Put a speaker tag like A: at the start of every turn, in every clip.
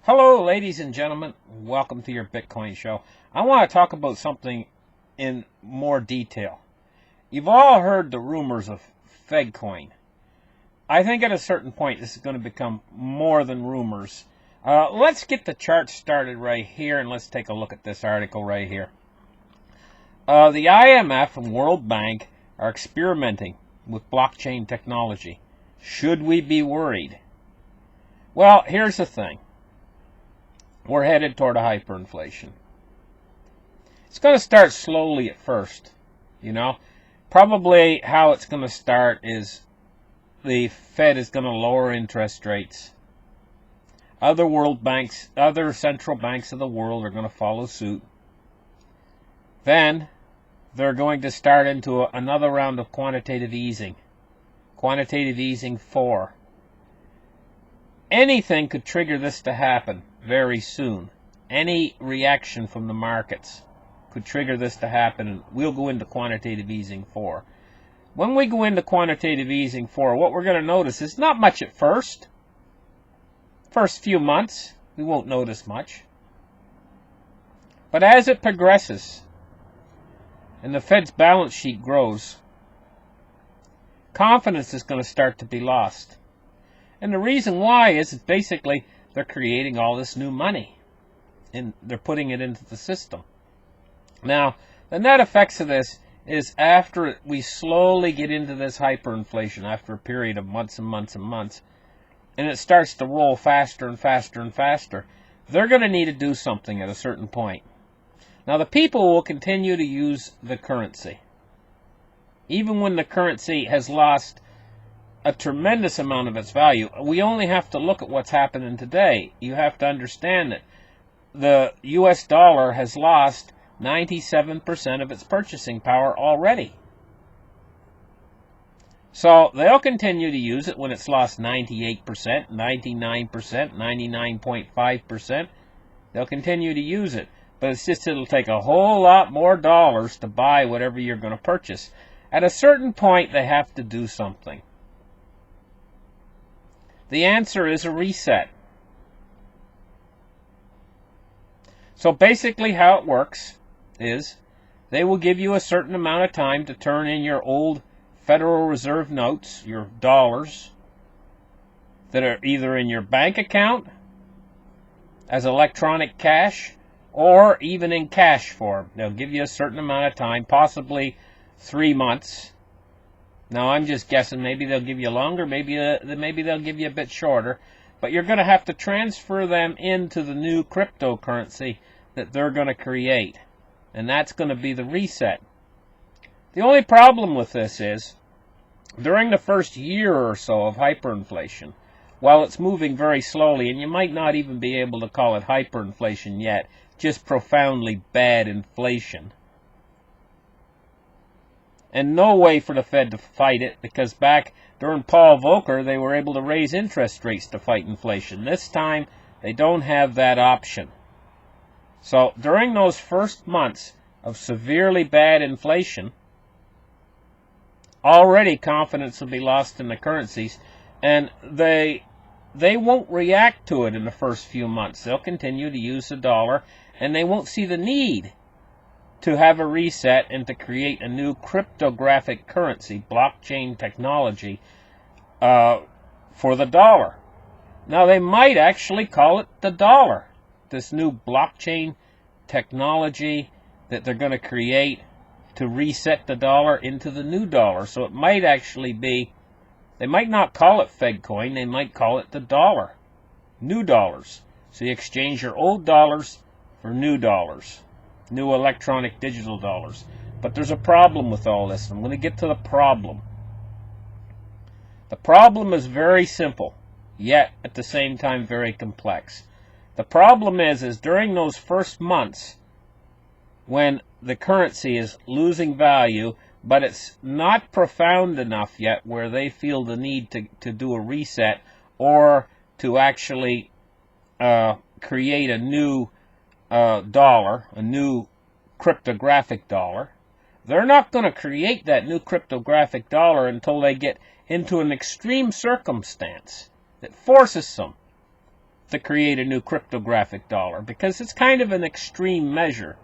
A: Hello, ladies and gentlemen. Welcome to your Bitcoin show. I want to talk about something in more detail. You've all heard the rumors of FedCoin. I think at a certain point this is going to become more than rumors. Let's get the chart started right here, and let's take a look at this article right here. The IMF and World Bank are experimenting with blockchain technology. Should we be worried? Well, here's the thing. We're headed toward a hyperinflation. It's going to start slowly at first, Probably how it's going to start is the Fed is going to lower interest rates. Other world banks, other central banks of the world are going to follow suit. Then they're going to start into another round of quantitative easing. Quantitative easing 4. Anything could trigger this to happen very soon. Any reaction from the markets could trigger this to happen, and we'll go into quantitative easing 4. When we go into quantitative easing 4, what we're going to notice is not much at first. First few months, we won't notice much. But as it progresses and the Fed's balance sheet grows, confidence is going to start to be lost. And the reason why is basically they're creating all this new money and they're putting it into the system. Now, the net effects of this is after we slowly get into this hyperinflation, after a period of months and months and months, and it starts to roll faster and faster and faster, they're going to need to do something at a certain point. Now, the people will continue to use the currency. Even when the currency has lost a tremendous amount of its value, we only have to look at what's happening today. You have to understand that the US dollar has lost 97% of its purchasing power already. So they'll continue to use it when it's lost 98%, 99%, 99.5%. They'll continue to use it. But it's just it'll take a whole lot more dollars to buy whatever you're going to purchase. At a certain point, they have to do something. The answer is a reset. So basically how it works is they will give you a certain amount of time to turn in your old Federal Reserve notes, your dollars, that are either in your bank account as electronic cash or even in cash form. They'll give you a certain amount of time, possibly 3 months. Now, I'm just guessing. Maybe they'll give you longer. Maybe they'll give you a bit shorter. But you're going to have to transfer them into the new cryptocurrency that they're going to create. And that's going to be the reset. The only problem with this is, during the first year or so of hyperinflation, while it's moving very slowly, and you might not even be able to call it hyperinflation yet, just profoundly bad inflation, and no way for the Fed to fight it, because back during Paul Volcker, they were able to raise interest rates to fight inflation. This time, they don't have that option. So during those first months of severely bad inflation, already confidence will be lost in the currencies, and they won't react to it in the first few months. They'll continue to use the dollar, and they won't see the need to have a reset and to create a new cryptographic currency, blockchain technology, for the dollar. Now, they might actually call it the dollar, this new blockchain technology that they're going to create to reset the dollar into the new dollar. So it might actually be, they might not call it FedCoin, they might call it the dollar, new dollars. So you exchange your old dollars for new dollars. New electronic digital dollars. But there's a problem with all this. I'm going to get to the problem. The problem is very simple, yet at the same time very complex. The problem is during those first months when the currency is losing value, but it's not profound enough yet where they feel the need to do a reset or to actually create a new dollar, a new cryptographic dollar. They're not going to create that new cryptographic dollar until they get into an extreme circumstance that forces them to create a new cryptographic dollar, because it's kind of an extreme measure.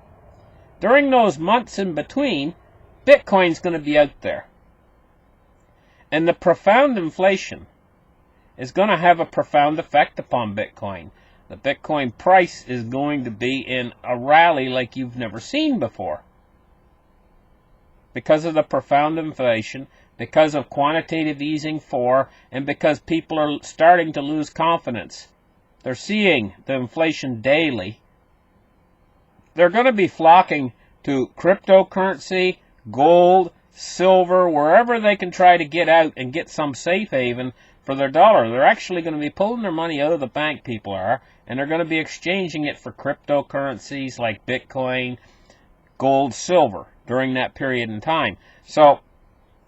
A: During those months in between, Bitcoin's going to be out there. And the profound inflation is going to have a profound effect upon Bitcoin. The Bitcoin price is going to be in a rally like you've never seen before. Because of the profound inflation, because of quantitative easing 4, and because people are starting to lose confidence. They're seeing the inflation daily. They're going to be flocking to cryptocurrency, gold, silver, wherever they can try to get out and get some safe haven for their dollar. They're actually going to be pulling their money out of the bank, people are, and they're going to be exchanging it for cryptocurrencies like Bitcoin, gold, silver during that period in time. So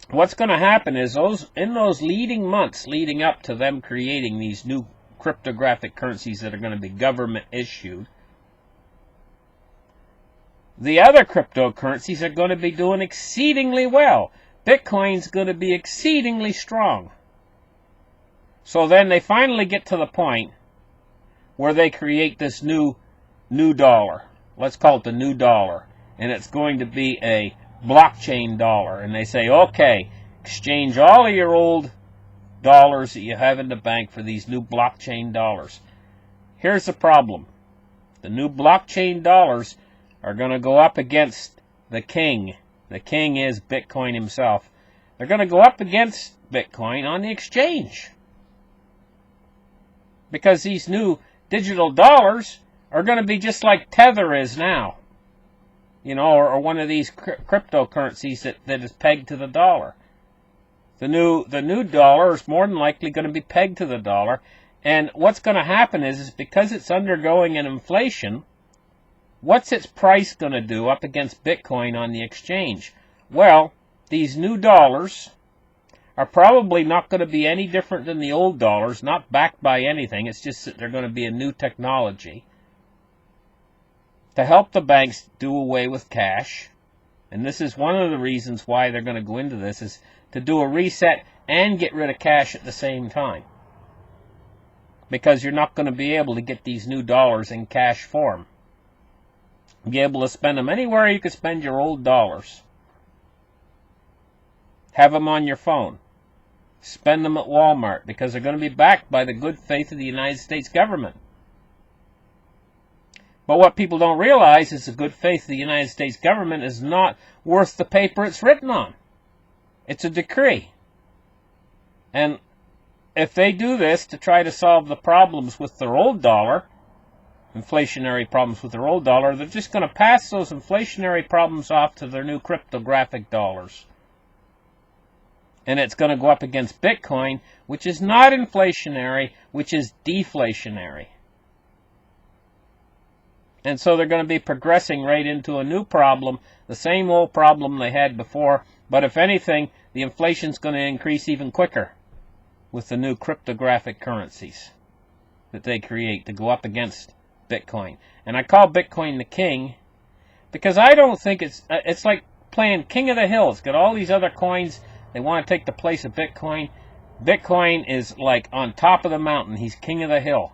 A: what's going to happen is in those leading months leading up to them creating these new cryptographic currencies that are going to be government issued, the other cryptocurrencies are going to be doing exceedingly well. Bitcoin's going to be exceedingly strong. So then they finally get to the point where they create this new dollar. Let's call it the new dollar. And it's going to be a blockchain dollar. And they say, okay, exchange all of your old dollars that you have in the bank for these new blockchain dollars. Here's the problem. The new blockchain dollars are going to go up against the king. The king is Bitcoin himself. They're going to go up against Bitcoin on the exchange. Because these new digital dollars are going to be just like Tether is now. You know, or one of these cryptocurrencies that is pegged to the dollar. The new dollar is more than likely going to be pegged to the dollar. And what's going to happen is because it's undergoing an inflation, what's its price going to do up against Bitcoin on the exchange? Well, these new dollars are probably not going to be any different than the old dollars, not backed by anything. It's just that they're going to be a new technology to help the banks do away with cash. And this is one of the reasons why they're going to go into this, is to do a reset and get rid of cash at the same time. Because you're not going to be able to get these new dollars in cash form. Be able to spend them anywhere you could spend your old dollars. Have them on your phone. Spend them at Walmart, because they're going to be backed by the good faith of the United States government. But what people don't realize is the good faith of the United States government is not worth the paper it's written on. It's a decree. And if they do this to try to solve the problems with their old dollar, inflationary problems with their old dollar, they're just going to pass those inflationary problems off to their new cryptographic dollars. And it's going to go up against Bitcoin, which is not inflationary, which is deflationary. And so they're going to be progressing right into a new problem, the same old problem they had before, but if anything, the inflation's going to increase even quicker with the new cryptographic currencies that they create to go up against Bitcoin. And I call Bitcoin the king because I don't think it's like playing King of the Hill. It's got all these other coins. They want to take the place of Bitcoin. Bitcoin is like on top of the mountain. He's king of the hill.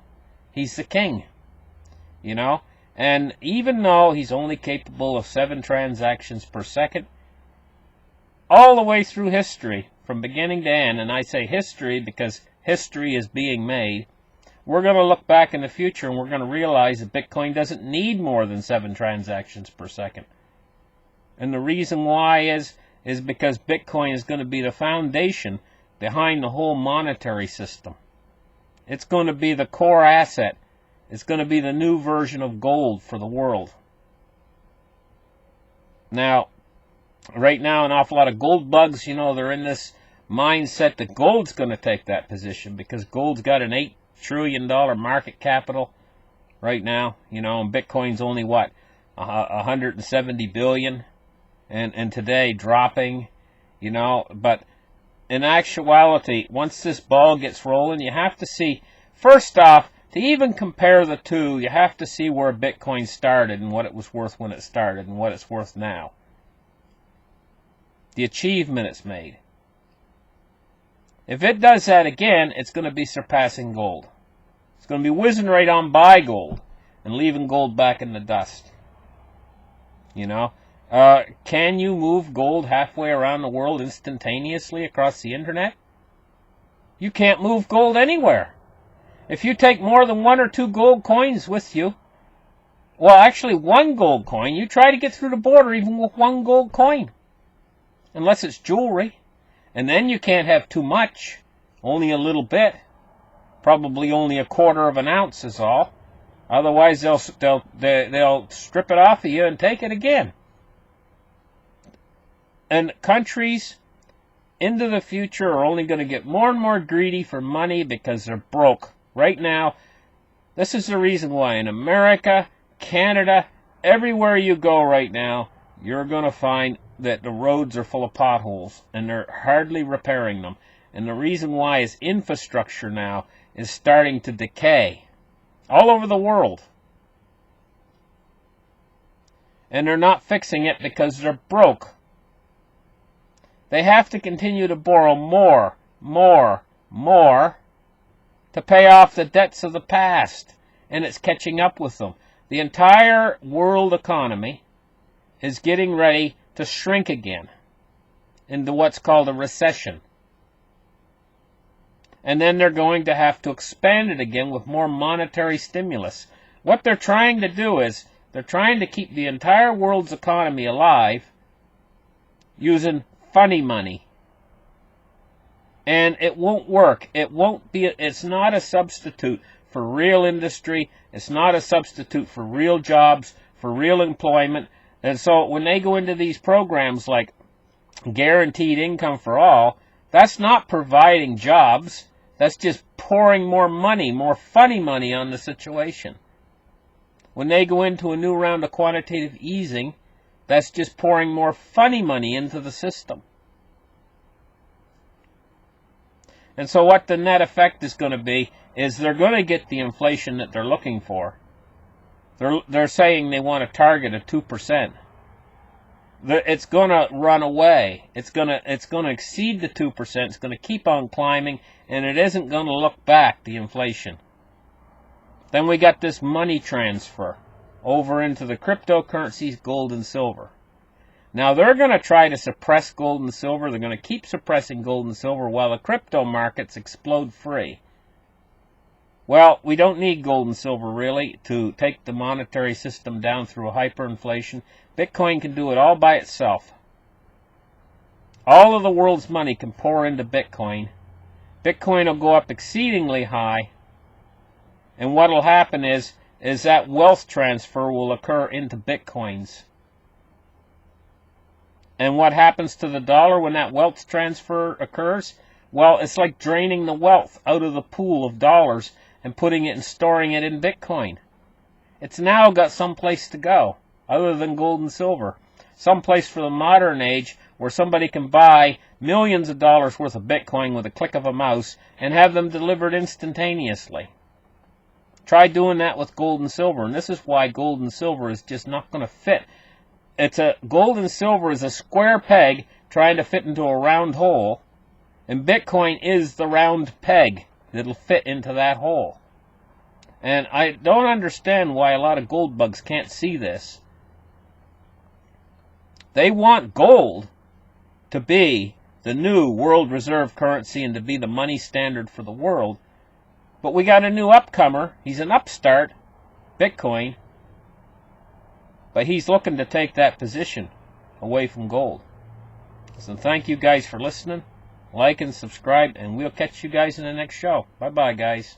A: He's the king, you know. And even though he's only capable of 7 transactions per second, all the way through history, from beginning to end, and I say history because history is being made, we're going to look back in the future and we're going to realize that Bitcoin doesn't need more than 7 transactions per second. And the reason why is because Bitcoin is going to be the foundation behind the whole monetary system. It's going to be the core asset. It's going to be the new version of gold for the world. Now, right now, an awful lot of gold bugs, you know, they're in this mindset that gold's going to take that position because gold's got an $8 trillion market capital right now, you know, and Bitcoin's only, what, 170 billion, and today dropping, you know, but in actuality, once this ball gets rolling, you have to see, first off, to even compare the two, you have to see where Bitcoin started and what it was worth when it started and what it's worth now. The achievement it's made. If it does that again, it's going to be surpassing gold. It's going to be whizzing right on by gold and leaving gold back in the dust. You know? Can you move gold halfway around the world instantaneously across the internet? You can't move gold anywhere. If you take more than 1 or 2 gold coins with you, well, actually 1 gold coin, you try to get through the border even with 1 gold coin. Unless it's jewelry. And then you can't have too much. Only a little bit. Probably only 1/4 of an ounce is all. Otherwise, they'll strip it off of you and take it again. And countries into the future are only going to get more and more greedy for money because they're broke. Right now, this is the reason why in America, Canada, everywhere you go right now, you're going to find that the roads are full of potholes and they're hardly repairing them. And the reason why is infrastructure now is starting to decay all over the world. And they're not fixing it because they're broke. They have to continue to borrow more to pay off the debts of the past. And it's catching up with them. The entire world economy is getting ready to shrink again into what's called a recession. And then they're going to have to expand it again with more monetary stimulus. What they're trying to do is they're trying to keep the entire world's economy alive using funny money. And it won't work. It's not a substitute for real industry. It's not a substitute for real jobs, for real employment. And so when they go into these programs like guaranteed income for all, that's not providing jobs. That's just pouring more money, more funny money on the situation. When they go into a new round of quantitative easing, that's just pouring more funny money into the system. And so what the net effect is going to be is they're going to get the inflation that they're looking for. They're saying they want to target a 2%. It's going to run away. It's going to exceed the 2%. It's going to keep on climbing, and it isn't going to look back, the inflation. Then we got this money transfer over into the cryptocurrencies, gold and silver. Now they're going to try to suppress gold and silver. They're going to keep suppressing gold and silver while the crypto markets explode free. Well, we don't need gold and silver really to take the monetary system down through hyperinflation. Bitcoin can do it all by itself. All of the world's money can pour into Bitcoin. Bitcoin will go up exceedingly high. And what will happen is that wealth transfer will occur into Bitcoins. And what happens to the dollar when that wealth transfer occurs? Well, it's like draining the wealth out of the pool of dollars and putting it and storing it in Bitcoin. It's now got some place to go other than gold and silver. Some place for the modern age where somebody can buy millions of dollars worth of Bitcoin with a click of a mouse and have them delivered instantaneously. Try doing that with gold and silver, and this is why gold and silver is just not going to fit. Gold and silver is a square peg trying to fit into a round hole, and Bitcoin is the round peg that'll fit into that hole. And I don't understand why a lot of gold bugs can't see this. They want gold to be the new world reserve currency and to be the money standard for the world. But we got a new upcomer. He's an upstart, Bitcoin. But he's looking to take that position away from gold. So thank you guys for listening. Like and subscribe, and we'll catch you guys in the next show. Bye-bye, guys.